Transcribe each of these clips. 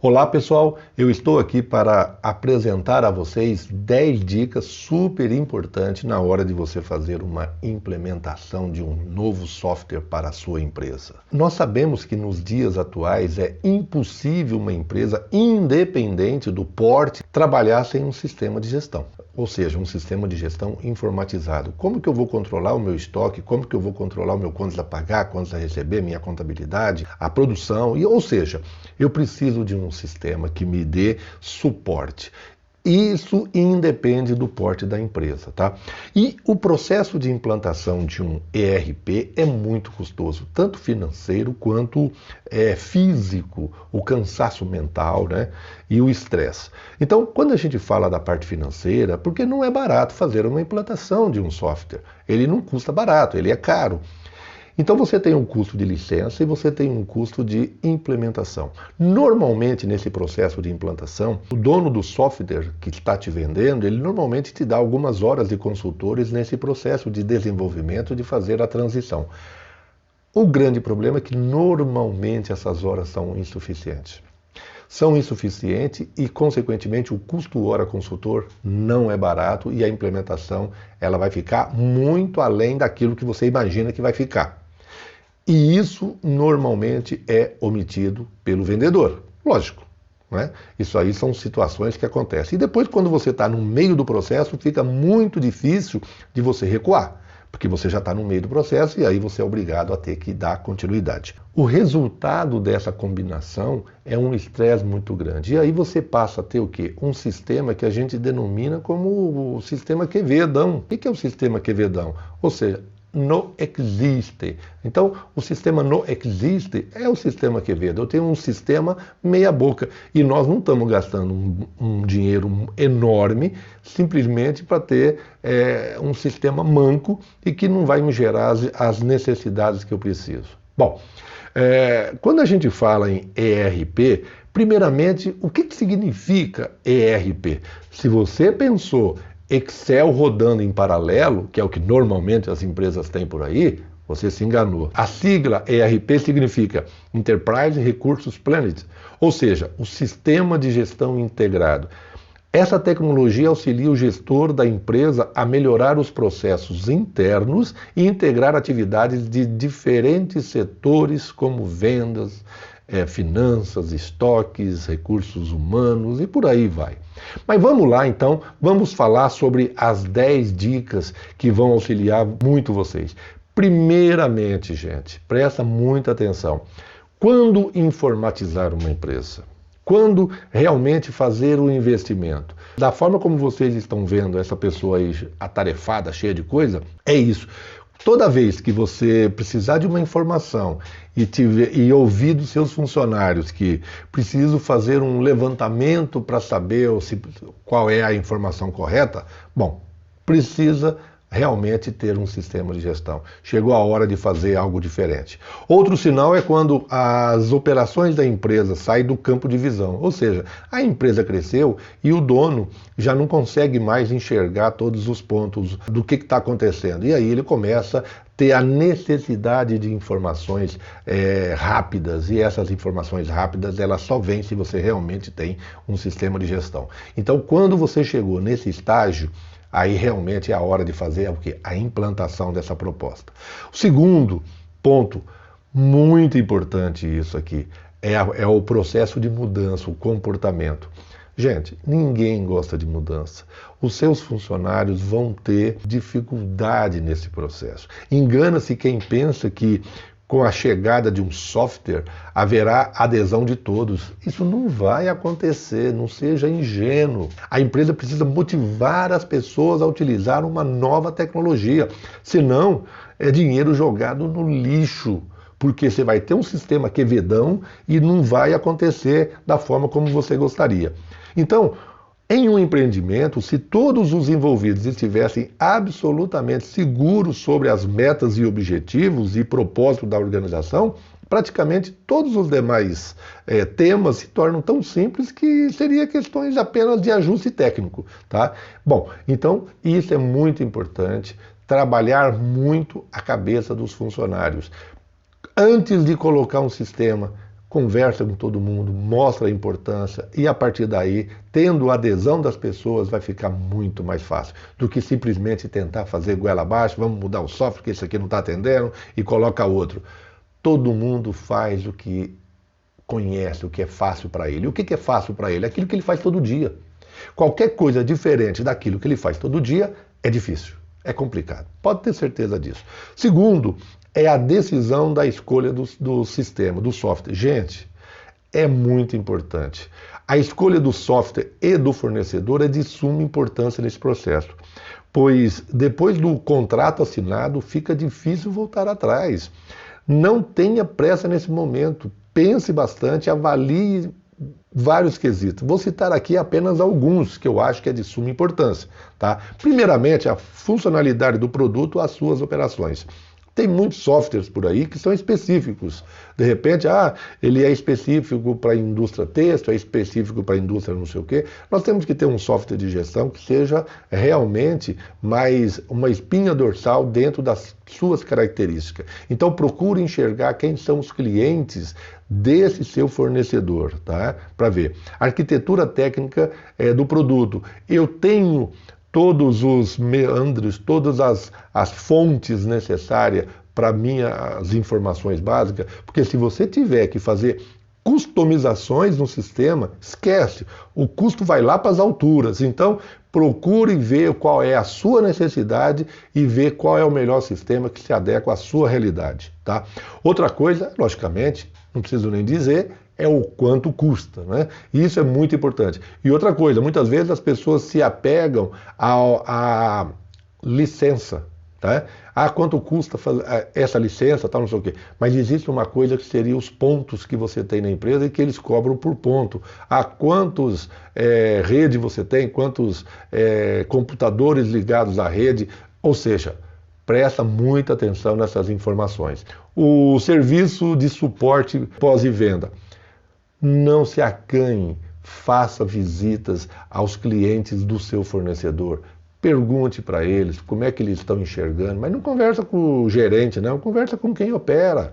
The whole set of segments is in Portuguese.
Olá pessoal, eu estou aqui para apresentar a vocês 10 dicas super importantes na hora de você fazer uma implementação de um novo software para a sua empresa. Nós sabemos que nos dias atuais é impossível uma empresa independente do porte trabalhar sem um sistema de gestão, ou seja, um sistema de gestão informatizado. Como que eu vou controlar o meu estoque, como que eu vou controlar o meu contas a pagar, contas a receber, minha contabilidade, a produção, ou seja, eu preciso de um sistema que me dê suporte. Isso independe do porte da empresa, tá? E o processo de implantação de um ERP é muito custoso, tanto financeiro quanto físico, o cansaço mental, né? E o estresse. Então, quando a gente fala da parte financeira, porque não é barato fazer uma implantação de um software. Ele não custa barato, ele é caro. Então você tem um custo de licença e você tem um custo de implementação. Normalmente nesse processo de implantação, o dono do software que está te vendendo, ele normalmente te dá algumas horas de consultores nesse processo de desenvolvimento de fazer a transição. O grande problema é que normalmente essas horas são insuficientes. São insuficientes e, consequentemente, o custo hora consultor não é barato e a implementação ela vai ficar muito além daquilo que você imagina que vai ficar. E isso normalmente é omitido pelo vendedor. Lógico, né? Isso aí são situações que acontecem. E depois, quando você está no meio do processo, fica muito difícil de você recuar, porque você já está no meio do processo e aí você é obrigado a ter que dar continuidade. O resultado dessa combinação é um estresse muito grande. E aí você passa a ter o quê? Um sistema que a gente denomina como o sistema Quevedão. O que é o sistema Quevedão? Ou seja, não existe. Então, o sistema não existe é o sistema Quevedo. Eu tenho um sistema meia boca e nós não estamos gastando um dinheiro enorme simplesmente para ter um sistema manco e que não vai me gerar as necessidades que eu preciso. Bom, quando a gente fala em ERP, primeiramente, o que significa ERP? Se você pensou Excel rodando em paralelo, que é o que normalmente as empresas têm por aí, você se enganou. A sigla ERP significa Enterprise Resource Planning, ou seja, o sistema de gestão integrado. Essa tecnologia auxilia o gestor da empresa a melhorar os processos internos e integrar atividades de diferentes setores como vendas, finanças, estoques, recursos humanos e por aí vai. Mas vamos lá então, vamos falar sobre as 10 dicas que vão auxiliar muito vocês. Primeiramente, gente, presta muita atenção. Quando informatizar uma empresa? Quando realmente fazer o investimento? Da forma como vocês estão vendo essa pessoa aí atarefada, cheia de coisa, é isso. Toda vez que você precisar de uma informação e ouvir dos seus funcionários que preciso fazer um levantamento para saber qual é a informação correta, bom, precisa realmente ter um sistema de gestão. Chegou a hora de fazer algo diferente. Outro sinal é quando as operações da empresa saem do campo de visão, ou seja, a empresa cresceu e o dono já não consegue mais enxergar todos os pontos do que está acontecendo. E aí ele começa a ter a necessidade de informações rápidas, e essas informações rápidas elas só vêm se você realmente tem um sistema de gestão. Então, quando você chegou nesse estágio, aí realmente é a hora de fazer o quê? A implantação dessa proposta. O segundo ponto, muito importante isso aqui, é o processo de mudança, o comportamento. Gente, ninguém gosta de mudança. Os seus funcionários vão ter dificuldade nesse processo. Engana-se quem pensa que com a chegada de um software haverá adesão de todos. Isso não vai acontecer, não seja ingênuo. A empresa precisa motivar as pessoas a utilizar uma nova tecnologia, senão é dinheiro jogado no lixo, porque você vai ter um sistema quevedão e não vai acontecer da forma como você gostaria. Então, em um empreendimento, se todos os envolvidos estivessem absolutamente seguros sobre as metas e objetivos e propósito da organização, praticamente todos os demais temas se tornam tão simples que seria questões apenas de ajuste técnico, tá? Bom, então isso é muito importante, trabalhar muito a cabeça dos funcionários. Antes de colocar um sistema, conversa com todo mundo, mostra a importância e a partir daí, tendo a adesão das pessoas, vai ficar muito mais fácil do que simplesmente tentar fazer goela abaixo, vamos mudar o software que esse aqui não está atendendo e coloca outro. Todo mundo faz o que conhece, o que é fácil para ele. O que é fácil para ele? Aquilo que ele faz todo dia. Qualquer coisa diferente daquilo que ele faz todo dia é difícil, é complicado. Pode ter certeza disso. Segundo, é a decisão da escolha do sistema, do software. Gente, é muito importante. A escolha do software e do fornecedor é de suma importância nesse processo, pois depois do contrato assinado fica difícil voltar atrás. Não tenha pressa nesse momento, pense bastante, avalie vários quesitos. Vou citar aqui apenas alguns que eu acho que é de suma importância, tá? Primeiramente, a funcionalidade do produto às suas operações. Tem muitos softwares por aí que são específicos. De repente, ele é específico para a indústria têxtil, é específico para a indústria não sei o quê. Nós temos que ter um software de gestão que seja realmente mais uma espinha dorsal dentro das suas características. Então, procure enxergar quem são os clientes desse seu fornecedor, tá? Para ver. Arquitetura técnica do produto. Eu tenho todos os meandros, todas as fontes necessárias para minhas informações básicas, porque se você tiver que fazer customizações no sistema, esquece, o custo vai lá para as alturas. Então, procure ver qual é a sua necessidade e ver qual é o melhor sistema que se adequa à sua realidade, tá? Outra coisa, logicamente, não preciso nem dizer, é o quanto custa, né? Isso é muito importante. E outra coisa, muitas vezes as pessoas se apegam à licença, tá? Quanto custa essa licença, tal, não sei o quê. Mas existe uma coisa que seria os pontos que você tem na empresa e que eles cobram por ponto. Quantos rede você tem, quantos computadores ligados à rede, ou seja, presta muita atenção nessas informações. O serviço de suporte pós e venda. Não se acanhe, faça visitas aos clientes do seu fornecedor. Pergunte para eles como é que eles estão enxergando, mas não conversa com o gerente, não, conversa com quem opera.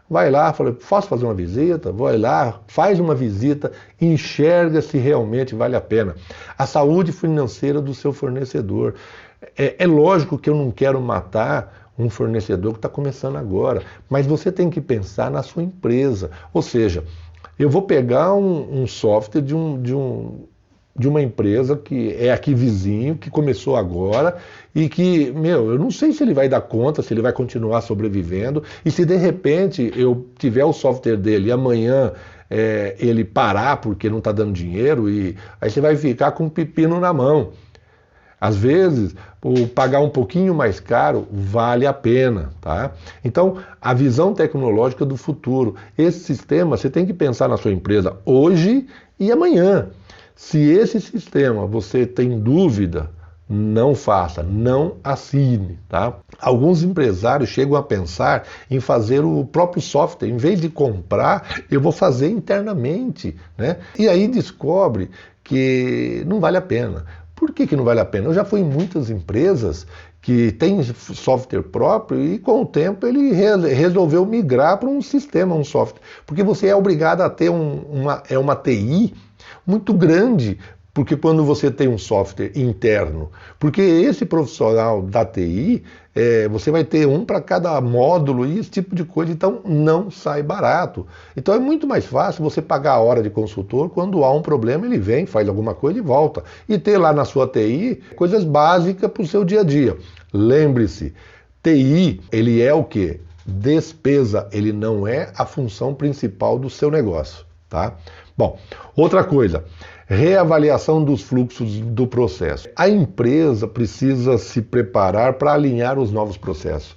Vai lá, fala, posso fazer uma visita? Vai lá, faz uma visita, enxerga se realmente vale a pena. A saúde financeira do seu fornecedor. É lógico que eu não quero matar um fornecedor que está começando agora, mas você tem que pensar na sua empresa, ou seja, eu vou pegar um software de uma empresa que é aqui vizinho, que começou agora e que, eu não sei se ele vai dar conta, se ele vai continuar sobrevivendo e se de repente eu tiver o software dele e amanhã ele parar porque não está dando dinheiro e aí você vai ficar com um pepino na mão. Às vezes, pagar um pouquinho mais caro vale a pena, tá? Então, a visão tecnológica do futuro. Esse sistema, você tem que pensar na sua empresa hoje e amanhã. Se esse sistema você tem dúvida, não faça, não assine, tá? Alguns empresários chegam a pensar em fazer o próprio software. Em vez de comprar, eu vou fazer internamente, né? E aí descobre que não vale a pena. Por que não vale a pena? Eu já fui em muitas empresas que têm software próprio e com o tempo ele resolveu migrar para um sistema, um software. Porque você é obrigado a ter uma TI muito grande, porque quando você tem um software interno, porque esse profissional da TI, você vai ter um para cada módulo e esse tipo de coisa, então não sai barato. Então é muito mais fácil você pagar a hora de consultor, quando há um problema ele vem, faz alguma coisa e volta. E ter lá na sua TI coisas básicas para o seu dia a dia. Lembre-se, TI, ele é o quê? Despesa, ele não é a função principal do seu negócio, tá? Bom, outra coisa, reavaliação dos fluxos do processo. A empresa precisa se preparar para alinhar os novos processos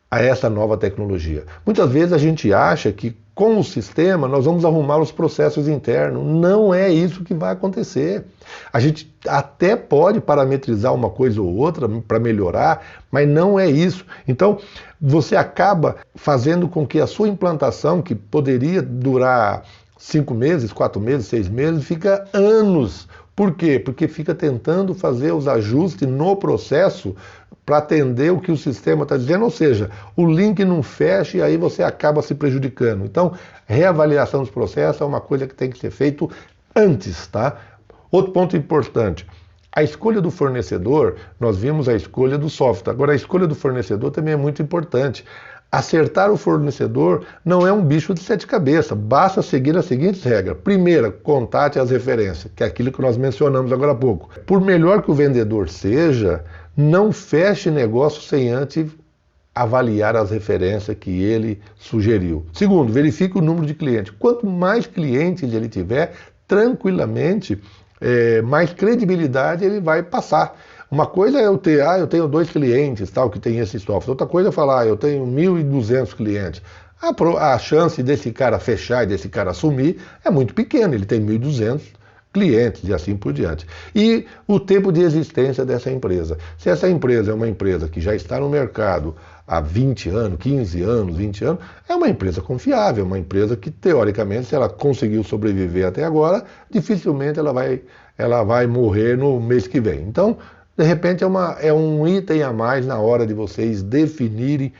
a essa nova tecnologia. Muitas vezes a gente acha que com o sistema nós vamos arrumar os processos internos. Não é isso que vai acontecer. A gente até pode parametrizar uma coisa ou outra para melhorar, mas não é isso. Então, você acaba fazendo com que a sua implantação, que poderia durar 5 meses, 4 meses, 6 meses, fica anos, Por quê? Porque fica tentando fazer os ajustes no processo para atender o que o sistema está dizendo, ou seja, o link não fecha e aí você acaba se prejudicando. Então, reavaliação dos processos é uma coisa que tem que ser feito antes, tá? Outro ponto importante, a escolha do fornecedor, nós vimos a escolha do software. Agora, a escolha do fornecedor também é muito importante. Acertar o fornecedor não é um bicho de sete cabeças, basta seguir as seguintes regras. Primeira, contate as referências, que é aquilo que nós mencionamos agora há pouco. Por melhor que o vendedor seja, não feche negócio sem antes avaliar as referências que ele sugeriu. Segundo, verifique o número de clientes. Quanto mais clientes ele tiver, tranquilamente, mais credibilidade ele vai passar. Uma coisa é eu tenho 2 clientes tal, que tem esse software. Outra coisa é falar, eu tenho 1.200 clientes. A chance desse cara fechar e desse cara assumir é muito pequena, ele tem 1.200 clientes e assim por diante. E o tempo de existência dessa empresa. Se essa empresa é uma empresa que já está no mercado há 20 anos, 15 anos, 20 anos, é uma empresa confiável, uma empresa que, teoricamente, se ela conseguiu sobreviver até agora, dificilmente ela vai morrer no mês que vem. Então, de repente, é um item a mais na hora de vocês definirem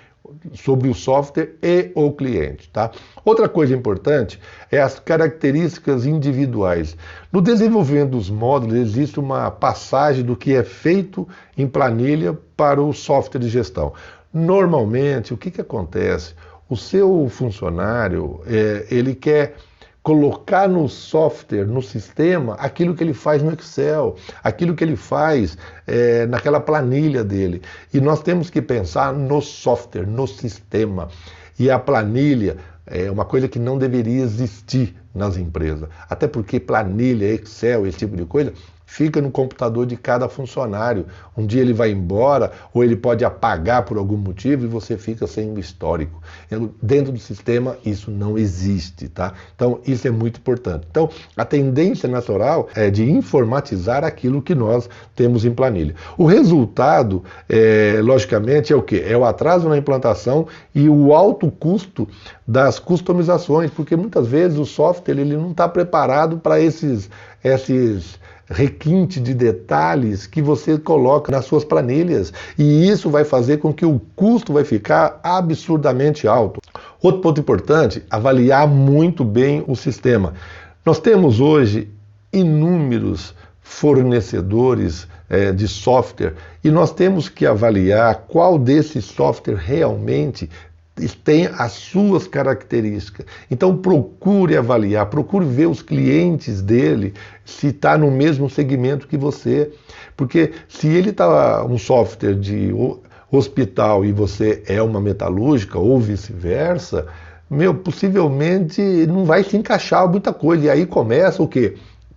sobre o software e o cliente, tá? Outra coisa importante é as características individuais. No desenvolvimento dos módulos existe uma passagem do que é feito em planilha para o software de gestão. Normalmente, o que acontece? O seu funcionário, ele quer colocar no software, no sistema, aquilo que ele faz no Excel, aquilo que ele faz naquela planilha dele. E nós temos que pensar no software, no sistema. E a planilha é uma coisa que não deveria existir nas empresas. Até porque planilha, Excel, esse tipo de coisa, fica no computador de cada funcionário. Um dia ele vai embora ou ele pode apagar por algum motivo e você fica sem o histórico. Dentro do sistema isso não existe, tá? Então isso é muito importante. Então a tendência natural é de informatizar aquilo que nós temos em planilha. O resultado, logicamente, é o quê? É o atraso na implantação e o alto custo das customizações, porque muitas vezes o software ele não está preparado para esses requinte de detalhes que você coloca nas suas planilhas, e isso vai fazer com que o custo vai ficar absurdamente alto. Outro ponto importante, avaliar muito bem o sistema. Nós temos hoje inúmeros fornecedores de software e nós temos que avaliar qual desses software realmente tem as suas características. Então procure avaliar, procure ver os clientes dele, se está no mesmo segmento que você. Porque se ele está um software de hospital e você é uma metalúrgica ou vice-versa, possivelmente não vai se encaixar muita coisa. E aí começa o quê?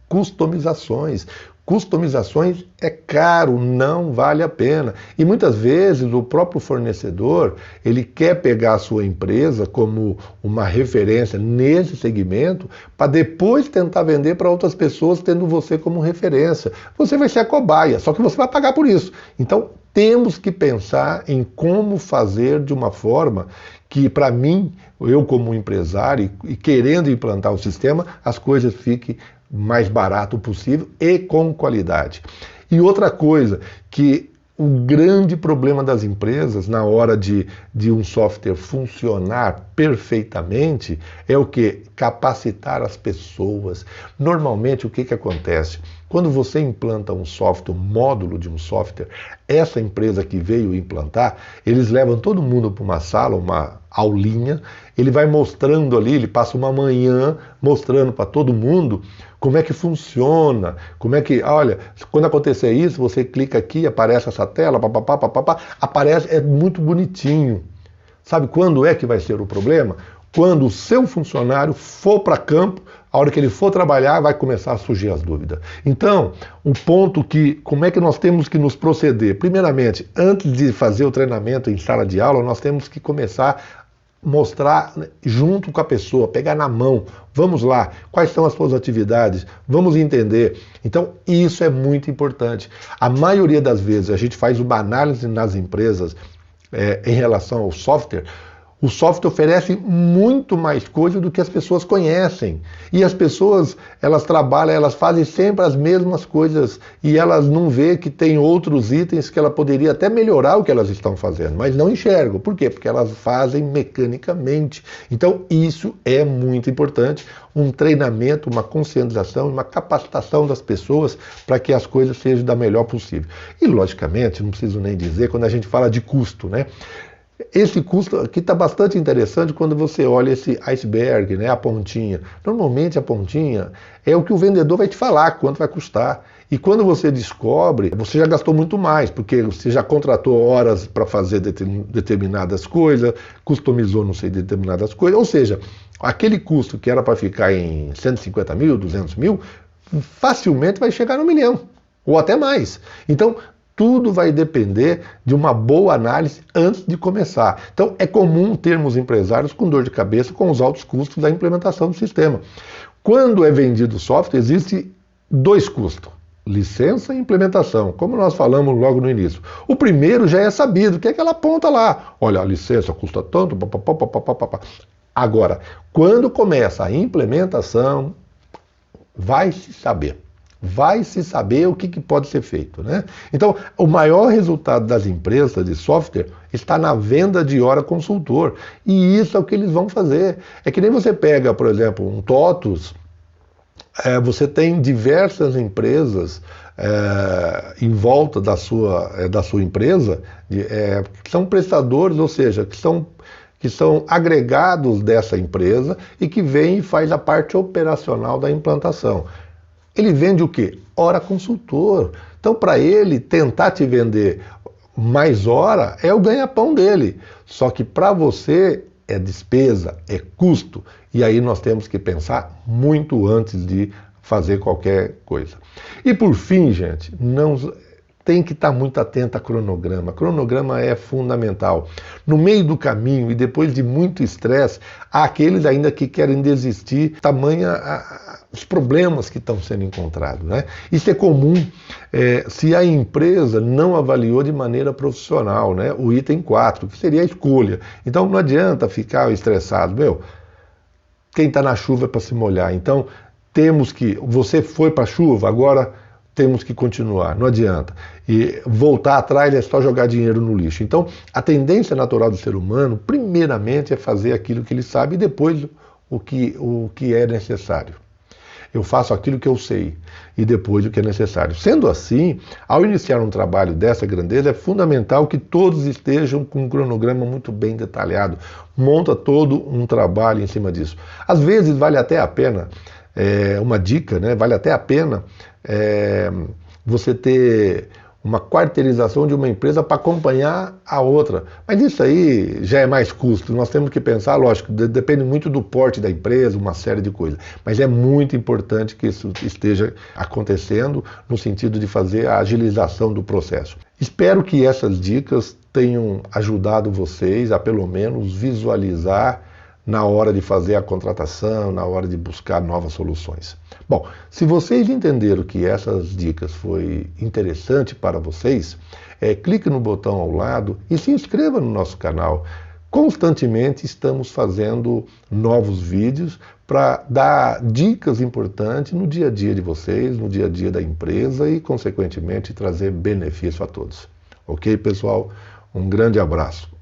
Customizações. Customizações é caro, não vale a pena. E muitas vezes o próprio fornecedor, ele quer pegar a sua empresa como uma referência nesse segmento para depois tentar vender para outras pessoas tendo você como referência. Você vai ser a cobaia, só que você vai pagar por isso. Então temos que pensar em como fazer de uma forma que, para mim, eu como empresário e querendo implantar o sistema, as coisas fiquem mais barato possível e com qualidade. E outra coisa, que o grande problema das empresas na hora de um software funcionar perfeitamente é o que? Capacitar as pessoas. Normalmente o que acontece? Quando você implanta um software, um módulo de um software, essa empresa que veio implantar, eles levam todo mundo para uma sala, uma aulinha, ele vai mostrando ali, ele passa uma manhã mostrando para todo mundo como é que funciona, como é que, olha, quando acontecer isso, você clica aqui, aparece essa tela, aparece, é muito bonitinho. Sabe quando é que vai ser o problema? Quando o seu funcionário for para campo, a hora que ele for trabalhar, vai começar a surgir as dúvidas. Então, um ponto como é que nós temos que nos proceder? Primeiramente, antes de fazer o treinamento em sala de aula, nós temos que começar a mostrar junto com a pessoa, pegar na mão, vamos lá, quais são as suas atividades, vamos entender. Então, isso é muito importante. A maioria das vezes a gente faz uma análise nas empresas em relação ao software. O software oferece muito mais coisa do que as pessoas conhecem. E as pessoas, elas trabalham, elas fazem sempre as mesmas coisas e elas não vê que tem outros itens que ela poderia até melhorar o que elas estão fazendo, mas não enxergam. Por quê? Porque elas fazem mecanicamente. Então, isso é muito importante, um treinamento, uma conscientização, uma capacitação das pessoas para que as coisas sejam da melhor possível. E, logicamente, não preciso nem dizer, quando a gente fala de custo, né? Esse custo aqui está bastante interessante quando você olha esse iceberg, né, a pontinha. Normalmente a pontinha é o que o vendedor vai te falar, quanto vai custar. E quando você descobre, você já gastou muito mais, porque você já contratou horas para fazer determinadas coisas, customizou não sei determinadas coisas. Ou seja, aquele custo que era para ficar em 150 mil, 200 mil, facilmente vai chegar no 1 milhão, ou até mais. Então, tudo vai depender de uma boa análise antes de começar. Então, é comum termos empresários com dor de cabeça com os altos custos da implementação do sistema. Quando é vendido o software, existe 2 custos: licença e implementação, como nós falamos logo no início. O primeiro já é sabido, que é aquela ponta lá. Olha, a licença custa tanto, papapá. Agora, quando começa a implementação, vai se saber. Vai se saber o que pode ser feito, né? Então, o maior resultado das empresas de software está na venda de hora consultor. E isso é o que eles vão fazer. É que nem você pega, por exemplo, um TOTUS, você tem diversas empresas em volta da sua empresa, que são prestadores, ou seja, que são agregados dessa empresa e que vêm e faz a parte operacional da implantação. Ele vende o quê? Hora consultor. Então, para ele tentar te vender mais hora, é o ganha-pão dele. Só que para você é despesa, é custo. E aí nós temos que pensar muito antes de fazer qualquer coisa. E por fim, gente, não tem que estar muito atento a cronograma. Cronograma é fundamental. No meio do caminho e depois de muito estresse, há aqueles ainda que querem desistir, tamanha os problemas que estão sendo encontrados, né? Isso é comum se a empresa não avaliou de maneira profissional, né? O item 4, que seria a escolha. Então não adianta ficar estressado. Quem está na chuva é para se molhar. Então você foi para a chuva, agora temos que continuar, não adianta. E voltar atrás é só jogar dinheiro no lixo. Então, a tendência natural do ser humano, primeiramente, é fazer aquilo que ele sabe e depois o que é necessário. Eu faço aquilo que eu sei e depois o que é necessário. Sendo assim, ao iniciar um trabalho dessa grandeza, é fundamental que todos estejam com um cronograma muito bem detalhado. Monta todo um trabalho em cima disso. Às vezes vale até a pena, uma dica, né? Vale até a pena você ter uma quarteirização de uma empresa para acompanhar a outra. Mas isso aí já é mais custo. Nós temos que pensar, lógico, depende muito do porte da empresa, uma série de coisas. Mas é muito importante que isso esteja acontecendo no sentido de fazer a agilização do processo. Espero que essas dicas tenham ajudado vocês a pelo menos visualizar na hora de fazer a contratação, na hora de buscar novas soluções. Bom, se vocês entenderam que essas dicas foi interessante para vocês, clique no botão ao lado e se inscreva no nosso canal. Constantemente estamos fazendo novos vídeos para dar dicas importantes no dia a dia de vocês, no dia a dia da empresa e, consequentemente, trazer benefício a todos. Ok, pessoal? Um grande abraço.